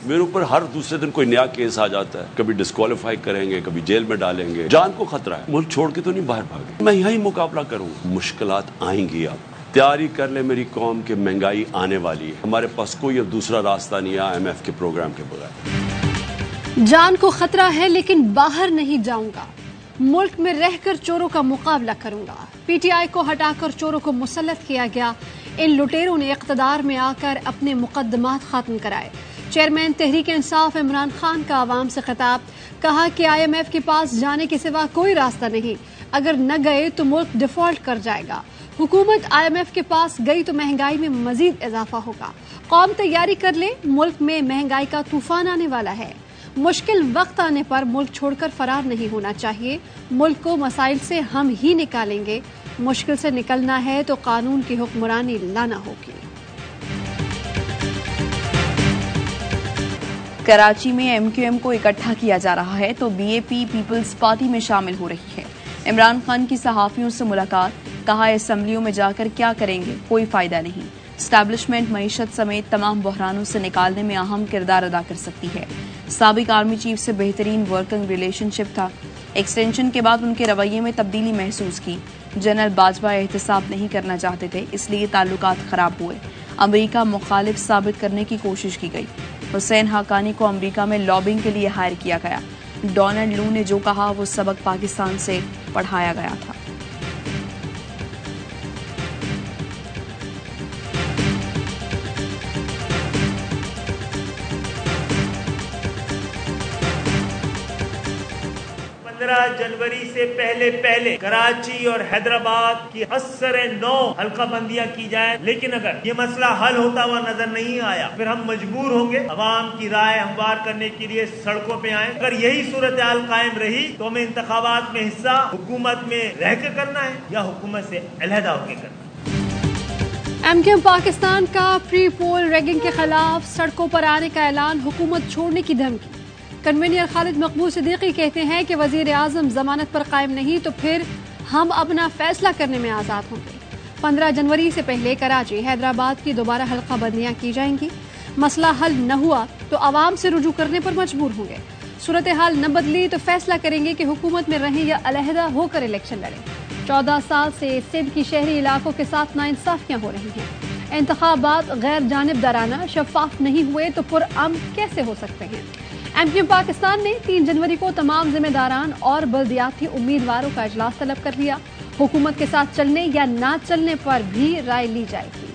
मेरे ऊपर हर दूसरे दिन कोई नया केस आ जाता है, कभी डिस्क्वालीफाई करेंगे, कभी जेल में डालेंगे। जान को खतरा है, मुल्क छोड़ के तो नहीं बाहर भागे, मैं यही मुकाबला करूंगा। मुश्किलात आएंगी, अब तैयारी कर ले मेरी कौम की, महंगाई आने वाली है, हमारे पास कोई अब दूसरा रास्ता नहीं है IMF के प्रोग्राम के बगैर। जान को खतरा है लेकिन बाहर नहीं जाऊंगा, मुल्क में रहकर चोरों का मुकाबला करूंगा। PTI को हटाकर चोरों को मुसल्लत किया गया। इन लुटेरों ने इक़्तिदार में आकर अपने मुकदमात खत्म कराए। चेयरमैन तहरीक इंसाफ इमरान खान का आवाम से खिताब, कहा कि IMF के पास जाने के सिवा कोई रास्ता नहीं, अगर न गए तो मुल्क डिफॉल्ट कर जाएगा। हुकूमत IMF के पास गई तो महंगाई में मजीद इजाफा होगा। कौम तैयारी कर ले, मुल्क में महंगाई का तूफान आने वाला है। मुश्किल वक्त आने पर मुल्क छोड़कर फरार नहीं होना चाहिए, मुल्क को मसाइल से हम ही निकालेंगे। मुश्किल से निकलना है तो कानून की हुक्मरानी लाना होगी। कराची में MQM को इकट्ठा किया जा रहा है तो BAP पीपल्स पार्टी में शामिल हो रही है। इमरान खान की सहाफियों से मुलाकात, कहा असम्बलियों में जाकर क्या करेंगे, कोई फायदा नहीं। एस्टैब्लिशमेंट मईशत समेत तमाम बहरानों से निकालने में अहम किरदार अदा कर सकती है। साबिक आर्मी चीफ से बेहतरीन वर्किंग रिलेशनशिप था। एक्सटेंशन के बाद उनके रवैये में तब्दीली महसूस की। जनरल बाजवा एहतसाब नहीं करना चाहते थे, इसलिए ताल्लुकात खराब हुए। अमरीका मुखालिफ साबित करने की कोशिश की गई। हुसैन हक्कानी को अमरीका में लॉबिंग के लिए हायर किया गया। डोनाल्ड लू ने जो कहा वो सबक पाकिस्तान से पढ़ाया गया था। जनवरी से पहले कराची और हैदराबाद की असरे 9 हल्का बंदियां की जाए, लेकिन अगर ये मसला हल होता हुआ नजर नहीं आया फिर हम मजबूर होंगे अवाम की राय हमवार करने के लिए सड़कों पे आए। अगर यही सूरत हाल कायम रही तो हमें इंतखाबात में हिस्सा हुकूमत में रह के करना है या हुकूमत से अलहदा होकर करना है। MQM पाकिस्तान का प्री पोल रैगिंग के खिलाफ सड़कों पर आने का ऐलान, हुकूमत छोड़ने की धमकी। कन्वीनर खालिद मकबूल सिद्दीकी कहते हैं कि वजीर आजम जमानत पर कायम नहीं तो फिर हम अपना फैसला करने में आज़ाद होंगे। 15 जनवरी से पहले कराची हैदराबाद की दोबारा हल्का बंदियां की जाएंगी। मसला हल न हुआ तो आवाम से रुजू करने पर मजबूर होंगे। सूरत हाल न बदली तो फैसला करेंगे कि हुकूमत में रहें या अलहदा होकर इलेक्शन लड़ें। 14 साल से सिंध की शहरी इलाकों के साथ नाइंसाफियां हो रही हैं। इंतखाबात गैर जानिबदाराना शफाफ नहीं हुए तो पुरअमन कैसे हो सकते हैं। MQM पाकिस्तान ने 3 जनवरी को तमाम जिम्मेदारान और बल्दियाती उम्मीदवारों का इजलास तलब कर लिया। हुकूमत के साथ चलने या ना चलने पर भी राय ली जाएगी।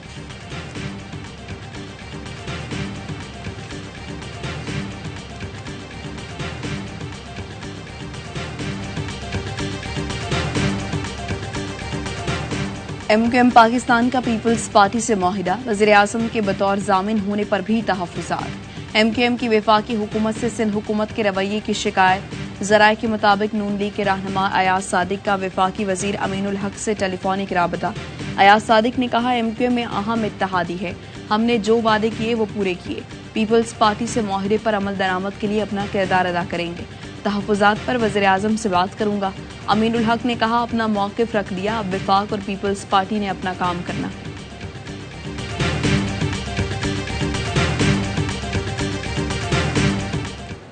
MQM पाकिस्तान का पीपल्स पार्टी से मुआहिदा, वज़ीर आज़म के बतौर जामिन होने पर भी तहफ़्फ़ुज़ात। MQM की वफाकी हुकूमत से सिंध हुकूमत के रवैये की शिकायत। ज़राए के मुताबिक नून लीग के रहनुमा अयाज सादिक का वफाकी वजीर अमीनुल हक से टेलीफोनिक राबता। अयाज सादिक ने कहा MQM में अहम इत्तेहादी है, हमने जो वादे किए वो पूरे किए। पीपल्स पार्टी से मुआहदे पर अमल दरामद के लिए अपना किरदार अदा करेंगे। तहफ़्फ़ुज़ात पर वज़ीर आज़म से बात करूंगा। अमीनुल हक ने कहा अपना मौक़िफ़ रख लिया, अब वफाक और पीपल्स पार्टी ने अपना काम करना है।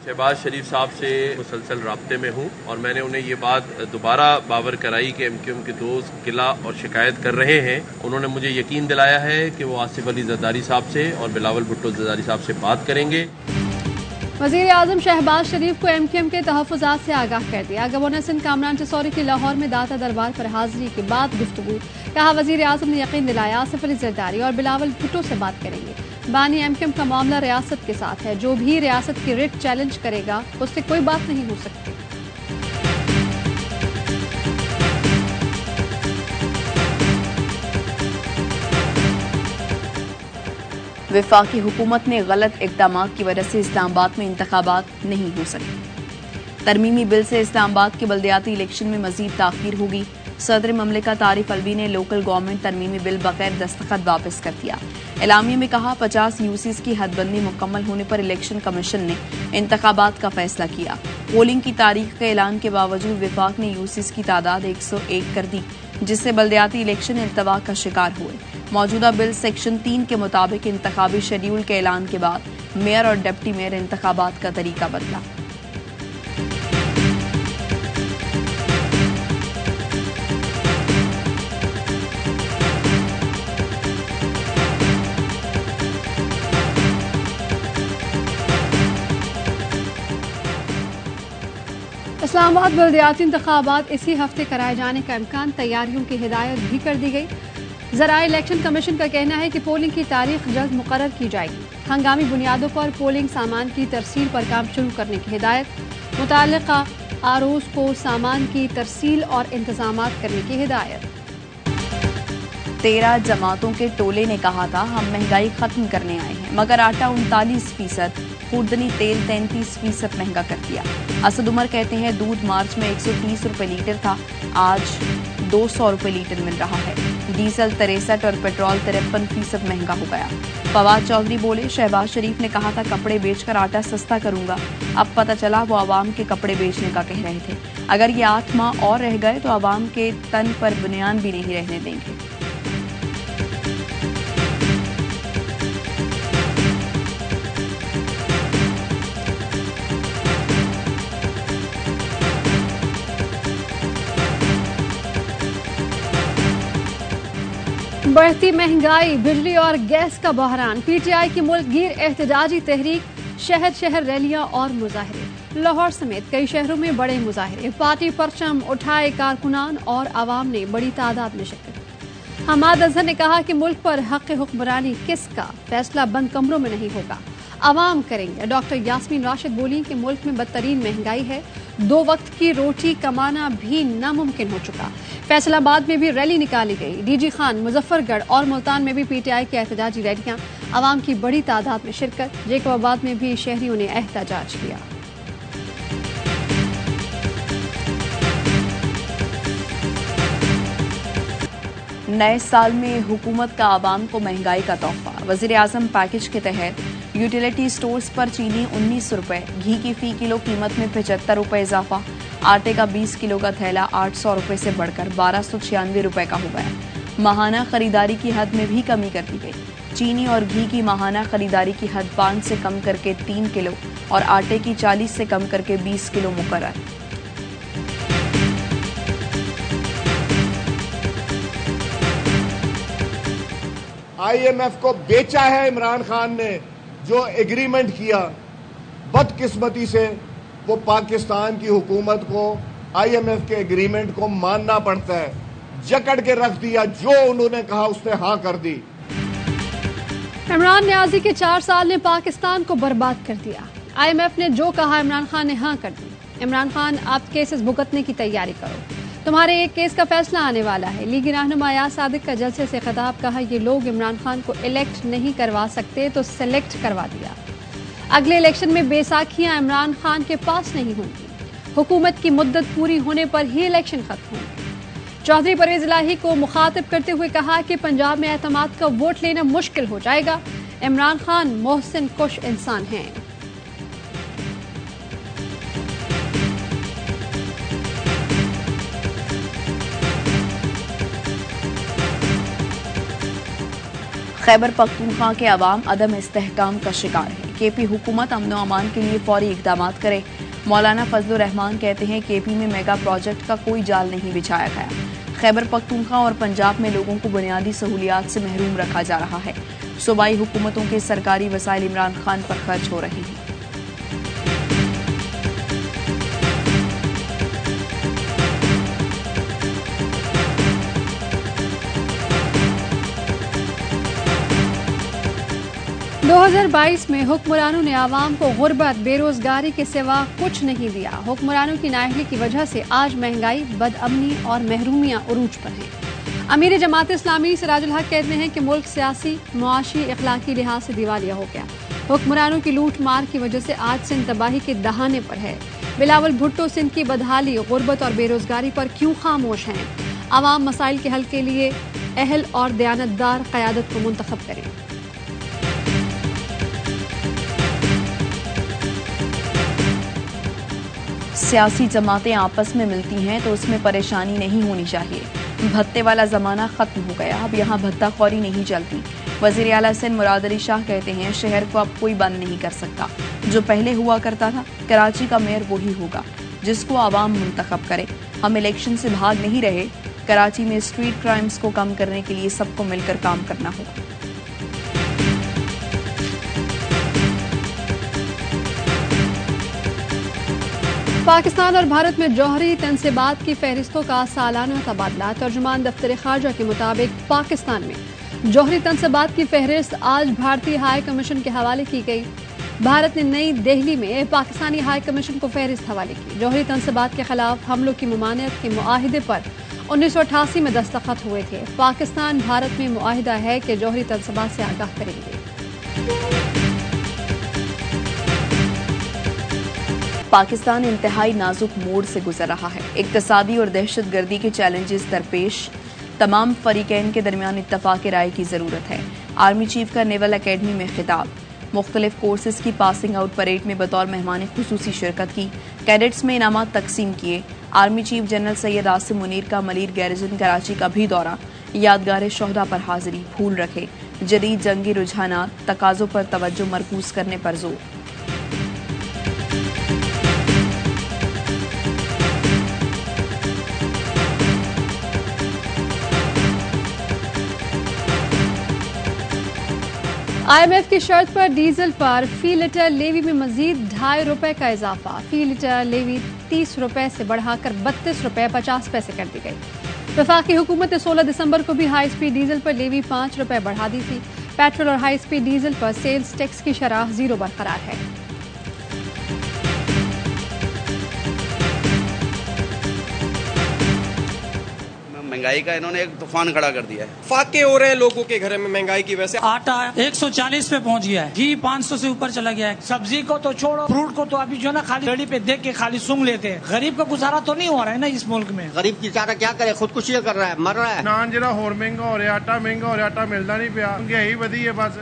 शहबाज शरीफ साहब से मुसलसल राब्ते में हूँ और मैंने उन्हें ये बात दोबारा बावर कराई कि MQM के दोस्त गिला और शिकायत कर रहे हैं। उन्होंने मुझे यकीन दिलाया है कि वो आसिफ अली जरदारी साहब से और बिलावल भुट्टो जरदारी साहब से बात करेंगे। वज़ीर आज़म शहबाज शरीफ को MQM के तहफ़्फ़ुज़ात से आगाह कर दिया। गवर्नर सिंध कामरान चसौरी की लाहौर में दाता दरबार पर हाजिरी के बाद गुफ्तगू, कहा वज़ीर आज़म ने यकीन दिलाया आसिफ अली जरदारी और बिलावल भुट्टो से बात करेंगे। बानी MQM का मामला रियासत के साथ है, जो भी रियासत की रिट चैलेंज करेगा उससे कोई बात नहीं हो सकती। वफाकी हुकूमत ने गलत इक़दाम की वजह से इस्लामाबाद में इंतखाबात नहीं हो सके। तरमीमी बिल से इस्लामाबाद के बल्दियाती इलेक्शन में मजीद ताख़ीर होगी। सदर ममलिकत आरिफ अलवी ने लोकल गवर्नमेंट तरमीमी बिल बगैर दस्तखत वापस कर दिया। एलामिया में कहा 50 यूसीज की हदबंदी मुकम्मल होने पर इलेक्शन कमीशन ने इंतखाबात का फैसला किया। पोलिंग की तारीख के ऐलान के बावजूद वफाक ने यूसीज की तादाद 101 कर दी, जिससे बल्दियाती इलेक्शन इल्तवा का शिकार हुए। मौजूदा बिल सेक्शन 3 के मुताबिक इंतखाबी शेड्यूल के ऐलान के बाद मेयर और डिप्टी मेयर इंतखाबात का तरीका बदला। इस्लामाबाद बल्दियाती इंतखाबात इसी हफ्ते कराए जाने का इम्कान, तैयारियों की हिदायत भी कर दी गई। ज़राए इलेक्शन कमीशन का कहना है कि पोलिंग की तारीख जल्द मुकर्रर की जाएगी। हंगामी बुनियादों पर पोलिंग सामान की तरसील पर काम शुरू करने की हिदायत। मुताल्लिका आरोज को सामान की तरसील और इंतजामात करने की हिदायत। 13 जमातों के टोले ने कहा था हम महंगाई खत्म करने आए हैं, मगर आटा 39%, खुर्दनी तेल 33% महंगा कर दिया। असद उमर कहते हैं दूध मार्च में 130 रुपए लीटर था, आज 200 रुपए लीटर मिल रहा है। डीजल 63 और पेट्रोल 53% महंगा हो गया। फवाद चौधरी बोले शहबाज शरीफ ने कहा था कपड़े बेचकर आटा सस्ता करूंगा, अब पता चला वो आवाम के कपड़े बेचने का कह रहे थे। अगर ये 8 माह और रह गए तो आवाम के तन पर बुनियाद भी नहीं रहने देंगे। बढ़ती महंगाई, बिजली और गैस का बहरान, पीटीआई की मुल्कगीर एहतजाजी तहरीक, शहर शहर रैलियां और मुजाहरे। लाहौर समेत कई शहरों में बड़े मुजाहरे, पार्टी परचम उठाए कारकुनान और आवाम ने बड़ी तादाद में शिरकत। हमाद अजहर ने कहा कि मुल्क पर हक हुक्मरानी किसका, फैसला बंद कमरों में नहीं होगा, आवाम करेंगे। डॉक्टर यास्मीन राशिद बोली कि मुल्क में बदतरीन महंगाई है, 2 वक्त की रोटी कमाना भी नामुमकिन हो चुका। फैसलाबाद में भी रैली निकाली गई। डीजी खान, मुजफ्फरगढ़ और मुल्तान में भी पीटीआई की एहतजाजी रैलियां, आवाम की बड़ी तादाद में शिरकत। जैकोबाबाद में भी शहरियों ने एहतजाज किया। नए साल में हुकूमत का आवाम को महंगाई का तोहफा। वज़ीर आज़म पैकेज के तहत यूटिलिटी स्टोर्स पर चीनी 19 रुपए, घी की फी किलो कीमत में 75 रुपए इजाफा, आटे का 20 किलो का थैला 800 रुपए से बढ़कर 1296 रुपए का हो गया। माहाना खरीदारी की हद में भी कमी कर दी गई। चीनी और घी की माहाना खरीदारी की हद 5 से कम करके 3 किलो और आटे की 40 से कम करके 20 किलो मुकर्रर। IMF को बेचा है इमरान खान ने, जो एग्रीमेंट किया, बदकिस्मती से वो पाकिस्तान की हुकूमत को IMF के एग्रीमेंट को मानना पड़ता है। जकड़ के रख दिया, जो उन्होंने कहा उसने हाँ कर दी। इमरान न्याजी के 4 साल ने पाकिस्तान को बर्बाद कर दिया। IMF ने जो कहा इमरान खान ने हाँ कर दी। इमरान खान, आप केसेस भुगतने की तैयारी करो, तुम्हारे एक केस का फैसला आने वाला है। लीगी रहनुमा याद सादिक का जलसे से खिताब, कहा ये लोग इमरान खान को इलेक्ट नहीं करवा सकते तो सेलेक्ट करवा दिया। अगले इलेक्शन में बैसाखियां इमरान खान के पास नहीं होंगी, हुकूमत की मुद्दत पूरी होने पर ही इलेक्शन खत्म होंगे। चौधरी परवेज इलाही को मुखातिब करते हुए कहा कि पंजाब में एतमाद का वोट लेना मुश्किल हो जाएगा। इमरान खान मोहसिन कुश इंसान हैं। खैबर पख्तूनख्वा के अवाम अदम इस्तेहकाम का शिकार है। केपी हुकूमत अमन व अमान के लिए फौरी इक़दामात करे। मौलाना फजलुर रहमान कहते हैं केपी में मेगा प्रोजेक्ट का कोई जाल नहीं बिछाया गया। खैबर पख्तूनख्वा और पंजाब में लोगों को बुनियादी सहूलियात से महरूम रखा जा रहा है। सूबाई हुकूमतों के सरकारी वसाइल इमरान खान पर खर्च हो रहे हैं। दो 2022 में हुक्मरानों ने आवाम को गुर्बत, बेरोजगारी के सिवा कुछ नहीं दिया। हुक्मरानों की नाअहली की वजह से आज महंगाई, बदअमनी और महरूमियां उरूज पर हैं। अमीर जमात इस्लामी सिराजुल हक कहते हैं कि मुल्क सियासी, मुआशी, इखलाकी लिहाज से दिवालिया हो गया। हुक्मरानों की लूट मार की वजह से आज सिंध तबाही के दहाने पर है। बिलावल भुट्टो सिंध की बदहाली, गुर्बत और बेरोजगारी पर क्यों खामोश हैं? आवाम मसाइल के हल के लिए अहल और दयानतदार क़यादत को मुंतखब करें। सियासी जमातें आपस में मिलती हैं तो उसमें परेशानी नहीं होनी चाहिए। भत्ते वाला जमाना खत्म हो गया, अब यहाँ भत्ताखोरी नहीं चलती। वजीर आला सिंध मुराद अली शाह कहते हैं शहर को अब कोई बंद नहीं कर सकता। जो पहले हुआ करता था, कराची का मेयर वही होगा जिसको आवाम मुंतखब करे। हम इलेक्शन से भाग नहीं रहे। कराची में स्ट्रीट क्राइम्स को कम करने के लिए सबको मिलकर काम करना होगा। पाकिस्तान और भारत में जौहरी तनसीबात की फहरिस्तों का सालाना तबादला। तर्जुमान दफ्तर खारजा के मुताबिक पाकिस्तान में जौहरी तनसीबात की फहरिस्त आज भारतीय हाई कमीशन के हवाले की गई। भारत ने नई दिल्ली में पाकिस्तानी हाई कमीशन को फहरिस्त हवाले की। जौहरी तनसीबात के खिलाफ हमलों की ममानियत के मुआहिदे पर 1988 में दस्तखत हुए थे। पाकिस्तान भारत में मुआहिदा है कि जौहरी तनसीबात से आगाह करेंगे। पाकिस्तान इंतहाई नाजुक मोड़ से गुजर रहा है। इक्तसादी और दहशतगर्दी के चैलेंजेस दरपेश तमाम फरीकैन के दरमियान इत्तफाक राय की जरूरत है। आर्मी चीफ का नेवल अकेडमी में खिताब। मुख्तलिफ कोर्सेज की पासिंग आउट परेड में बतौर मेहमान खुसूसी शिरकत की। कैडेट्स में इनामात तकसीम किए। Army chief general Syed Asim Munir का मलीर गैरिजन कराची का भी दौरा। यादगार शोहदा पर हाजिरी। फूल रखे। जदीद जंगी रुझानात तकाजों पर तवज्जो मरकूज करने पर जोर। IMF की शर्त पर डीजल पर फी लीटर लेवी में मजीद ₹2.5 का इजाफा। फी लीटर लेवी 30 रुपए से बढ़ाकर 32 रुपए 50 पैसे कर दी गई। वफाकी हुकूमत ने 16 दिसंबर को भी हाई स्पीड डीजल पर लेवी 5 रुपए बढ़ा दी थी। पेट्रोल और हाई स्पीड डीजल पर सेल्स टैक्स की शरह 0 बरकरार है। महंगाई का इन्होंने एक तूफान खड़ा कर दिया है। फाके हो रहे हैं लोगों के घर में महंगाई की वजह से। आटा 140 पे पहुंच गया है, घी 500 से ऊपर चला गया है। सब्जी को तो छोड़ो, फ्रूट को तो अभी जो ना खाली रेडी पे देख के खाली सूंघ लेते हैं। गरीब का गुजारा तो नहीं हो रहा है ना इस मुल्क में। गरीब बेचारा क्या करे, खुदकुशी कर रहा है, मर रहा है। नान जरा होर महंगा हो रहा, आटा महंगा हो रहा, आटा मिलता नहीं पिया, महंगाई वधी है बस।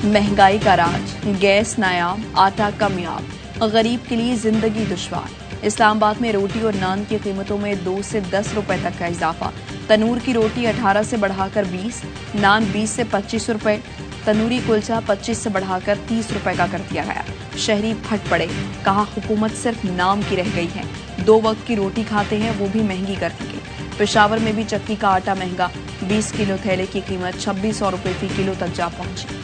महंगाई का राज, गैस नायाब, आटा कमयाब, गरीब के लिए जिंदगी दुश्वार। इस्लामाबाद में रोटी और नान की कीमतों में 2 से 10 रुपए तक का इजाफा। तनूर की रोटी 18 से बढ़ाकर 20, नान 20 से 25 रुपए, तनूरी कुलचा 25 से बढ़ाकर 30 रुपए का कर दिया गया। शहरी फट पड़े, कहा हुकूमत सिर्फ नाम की रह गई है। 2 वक्त की रोटी खाते हैं वो भी महंगी कर दी गई। पेशावर में भी चक्की का आटा महंगा, 20 किलो थैले की कीमत 2600 रुपए फी किलो तक जा पहुंची।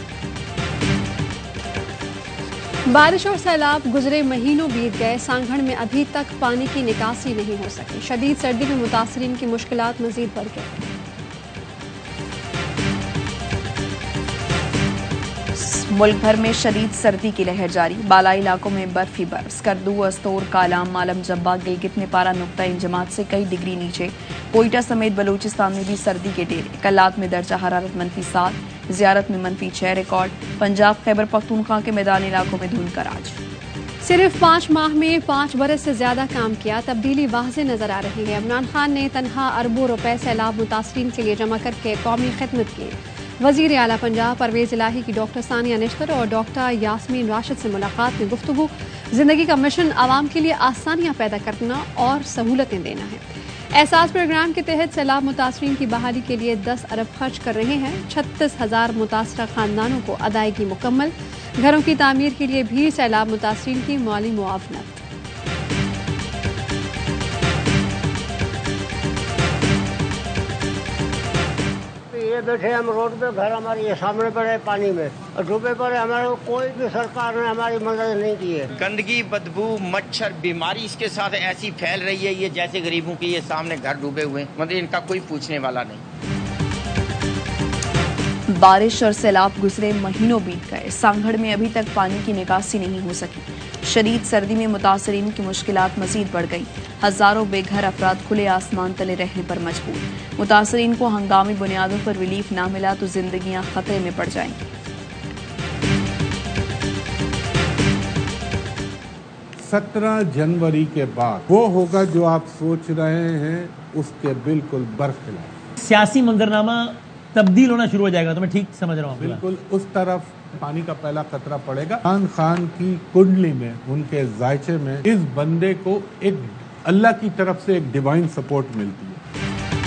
बारिश और सैलाब गुजरे महीनों बीत गए, सांगड़ में अभी तक पानी की निकासी नहीं हो सकी। शदीद सर्दी में मुतासरीन की मुश्किलात मजीद बढ़ गई। मुल्क भर में शदीद सर्दी की लहर जारी। बालाई इलाकों में बर्फी बर्फ। स्कर्दू, अस्तोर, कालाम, मालम जब्बा, गिलगित में पारा नुक्ता इंजमात से कई डिग्री नीचे। कोयटा समेत बलूचिस्तान में भी सर्दी के डेरे। कल्लात में दर्जा हरारत -7, ज़ियारत में -6 रिकॉर्ड। पंजाब खैबर पख्तूनख्वा के मैदानी इलाकों में धुंध का राज। सिर्फ 5 माह में 5 बरस से ज्यादा काम किया, तब्दीली वाज़े नजर आ रही है। इमरान खान ने तनहा अरबों रुपए सैलाब मुतासरीन के लिए जमा करके कौमी खिदमत की। वजीर आला पंजाब परवेज इलाही की डॉक्टर सानिया निश्तर और डॉक्टर यास्मीन राशिद से मुलाकात में गुफ्तगू। जिंदगी का मिशन आवाम के लिए आसानियां पैदा करना और सहूलतें देना है। एहसास प्रोग्राम के तहत सैलाब मुतासरीन की बहाली के लिए 10 अरब खर्च कर रहे हैं। 36,000 मुतासरा खानदानों को अदायगी मुकम्मल। घरों की तामीर के लिए भी सैलाब मुतासरीन की माली मुआवनत। ये बैठे हम रोड पे, घर हमारे ये सामने पड़े पानी में और डूबे पड़े। हमारे को कोई भी सरकार ने हमारी मदद नहीं की है। गंदगी, बदबू, मच्छर, बीमारी इसके साथ ऐसी फैल रही है, ये जैसे गरीबों के ये सामने घर डूबे हुए, मतलब इनका कोई पूछने वाला नहीं। बारिश और सैलाब गुजरे महीनों बीत गए, सांगड़ में अभी तक पानी की निकासी नहीं हो सकी। शदीद सर्दी में मुतासरीन की मुश्किलात मजीद बढ़ गई। हजारों बेघर अफराद खुले आसमान तले रहने पर मजबूर। मुतासरीन को हंगामी बुनियादों पर रिलीफ ना मिला तो जिंदगियां खतरे में पड़ जाएंगी। 17 जनवरी के बाद वो होगा जो आप सोच रहे हैं, उसके बिल्कुल बरखिलाफ सियासी मंजरनामा तब्दील होना शुरू हो जाएगा। तो मैं ठीक समझ रहा हूँ। बिल्कुल उस तरफ पानी का पहला खतरा पड़ेगा। इमरान खान की कुंडली में, उनके जायचे में इस बंदे को एक अल्लाह की तरफ से एक डिवाइन सपोर्ट मिलती है।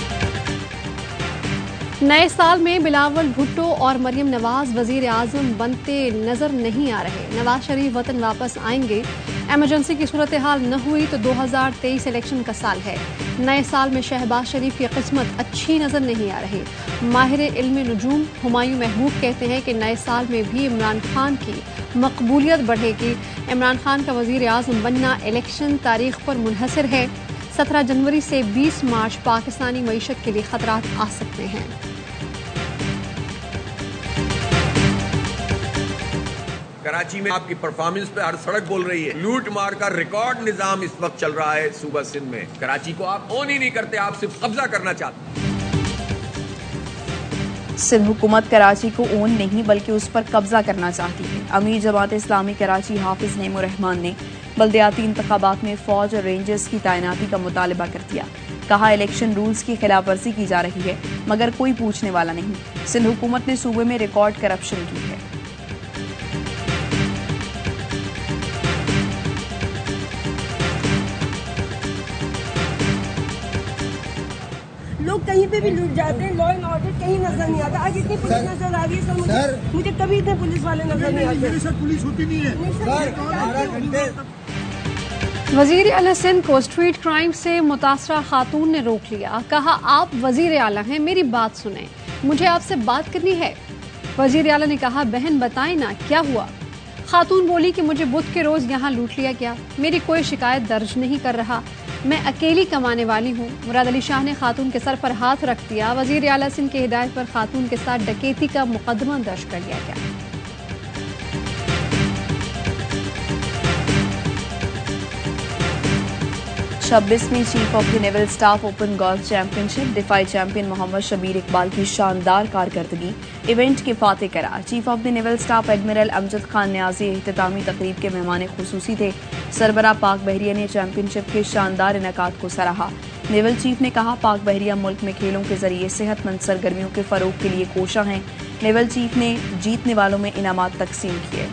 नए साल में बिलावल भुट्टो और मरियम नवाज वजीर आजम बनते नजर नहीं आ रहे। नवाज शरीफ वतन वापस आएंगे। एमरजेंसी की सूरत हाल न हुई तो 2023 इलेक्शन का साल है। नए साल में शहबाज शरीफ की किस्मत अच्छी नजर नहीं आ रही। माहिर इल्म नुजूम हुमायूं महबूब कहते हैं कि नए साल में भी इमरान खान की मकबूलियत बढ़ेगी। इमरान खान का वजीर आजम बनना इलेक्शन तारीख पर मुनहसर है। 17 जनवरी से 20 मार्च पाकिस्तानी मईशत के लिए खतरात आ सकते हैं। कराची में आपकी परफॉर्मेंस पे हर सड़क बोल रही है। लूट मार का रिकॉर्ड निजाम इस वक्त चल रहा है सूबा सिंध में। कराची को आप ओन ही नहीं करते, आप सिर्फ कब्जा करना चाहते। सिंध हुकूमत कराची को ओन नहीं बल्कि उस पर कब्जा करना चाहती है। अमीर जमात इस्लामी कराची हाफिज नेमुर रहमान ने बल्दियाती इंतखाबात में फौज और रेंजर्स की तैनाती का मुतालबा कर दिया। कहा इलेक्शन रूल्स की खिलाफ वर्जी की जा रही है मगर कोई पूछने वाला नहीं। सिंध हुकूमत ने सूबे में रिकॉर्ड करप्शन की है। लोग कहीं पे भी लूट जाते हैं, लॉ एंड ऑर्डर कहीं नजर नहीं आता। आज इतनी पुलिस नजर आ रही है सर, मुझे कभी इतने पुलिस वाले नजर नहीं आते। पुलिस होती नहीं है। वजीर आला सिंध को स्ट्रीट क्राइम से मुतासरा खातून ने रोक लिया। कहा आप वजीर आला हैं, मेरी बात सुने, मुझे आपसे बात करनी है। वजीर आला ने कहा बहन बताएं ना क्या हुआ। खातून बोली कि मुझे बुध के रोज यहाँ लूट लिया गया, मेरी कोई शिकायत दर्ज नहीं कर रहा, मैं अकेली कमाने वाली हूँ। मुराद अली शाह ने खातून के सर पर हाथ रख दिया। वजीर आला सिंध की हिदायत पर खातून के साथ डकैती का मुकदमा दर्ज कर लिया गया। 26वीं chief of the naval staff open golf championship दिफाई चैंपियन मोहम्मद शबीर इकबाल की शानदार कारकर्दगी इवेंट के फाते करार। Chief of the naval staff admiral Amjad Khan Niazi इख्तितामी तकरीब के मेहमान खुसूसी थे। सरबरा पाक बहरिया ने चैंपियनशिप के शानदार इनेकाद को सराहा। नेवल चीफ ने कहा पाक बहरिया मुल्क में खेलों के जरिए सेहतमंद सरगर्मियों के फरोग के लिए कोशा हैं। नेवल चीफ ने जीतने वालों में इनामात तकसीम किए।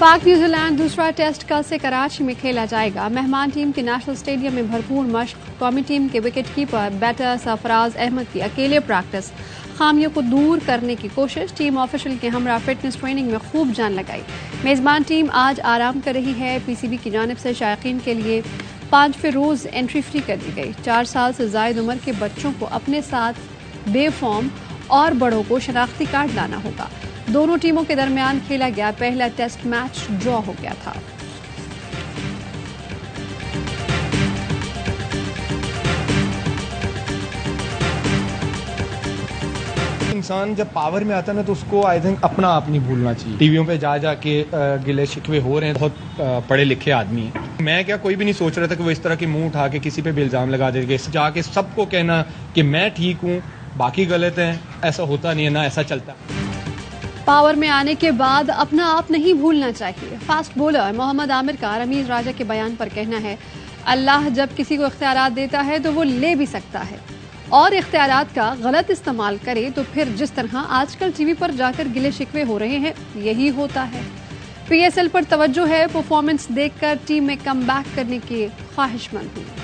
पाक न्यूजीलैंड दूसरा टेस्ट कल से कराची में खेला जाएगा। मेहमान टीम के नेशनल स्टेडियम में भरपूर मशक। कौमी टीम के wicket keeper batter Sarfaraz Ahmed की अकेले प्रैक्टिस, खामियों को दूर करने की कोशिश। टीम ऑफिशियल के हमरा फिटनेस ट्रेनिंग में खूब जान लगाई। मेजबान टीम आज आराम कर रही है। पीसीबी की जानिब से शायकीन के लिए 5वें रोज एंट्री फ्री कर दी गई। 4 साल से जायद उम्र के बच्चों को अपने साथ बेफॉर्म और बड़ों को शनाख्ती कार्ड लाना होगा। दोनों टीमों के दरमियान खेला गया पहला टेस्ट मैच ड्रॉ हो गया था। इंसान जब पावर में आता है ना तो उसको आई थिंक अपना आप नहीं भूलना चाहिए। टीवियों पे जा के गिले शिकवे हो रहे हैं, बहुत पढ़े लिखे आदमी हैं। मैं क्या कोई भी नहीं सोच रहा था कि वो इस तरह की मुंह उठा के किसी पे भी इल्जाम लगा देंगे, जाके सबको कहना कि मैं ठीक हूँ बाकी गलत हैं। ऐसा होता नहीं है ना, ऐसा चलता। पावर में आने के बाद अपना आप नहीं भूलना चाहिए। फास्ट बॉलर मोहम्मद आमिर का रमीज राजा के बयान पर कहना है अल्लाह जब किसी को इख्तियारात देता है तो वो ले भी सकता है, और इख्तियारात का गलत इस्तेमाल करे तो फिर जिस तरह आजकल टीवी पर जाकर गिले शिकवे हो रहे हैं यही होता है। PSL पर तवज्जो है, परफॉर्मेंस देखकर टीम में कमबैक करने की ख्वाहिशमंद हूँ।